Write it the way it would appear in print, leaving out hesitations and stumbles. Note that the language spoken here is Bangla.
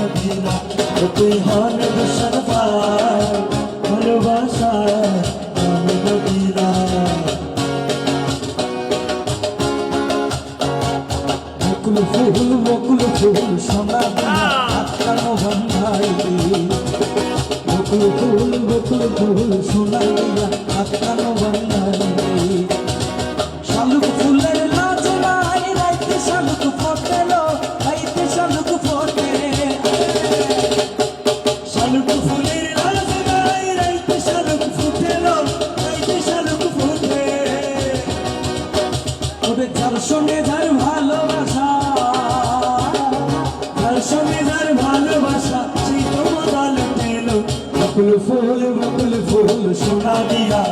মদিনা তুই হন বিশাল পার ভালোবাসা আমি মদিনা বকুল ফুল সোনা আত্মার ভান্ডারি বকুল ফুল সোনা আত্মার ভান্ডারি শালুক ফুলের লাজ নাই রাইতে শালুক ফোটেলো রাইতে শালুক ফোটে শালুক ফুলের লাজ নাই রাইতে শালুক ফুটেলো রাইতে শালুক ফোটে ওরে যার সঙ্গে যার ভালোবাসা যার সঙ্গে যার ভালোবাসা সেই তো বদল পেল বকুল ফুল সোনা দিয়া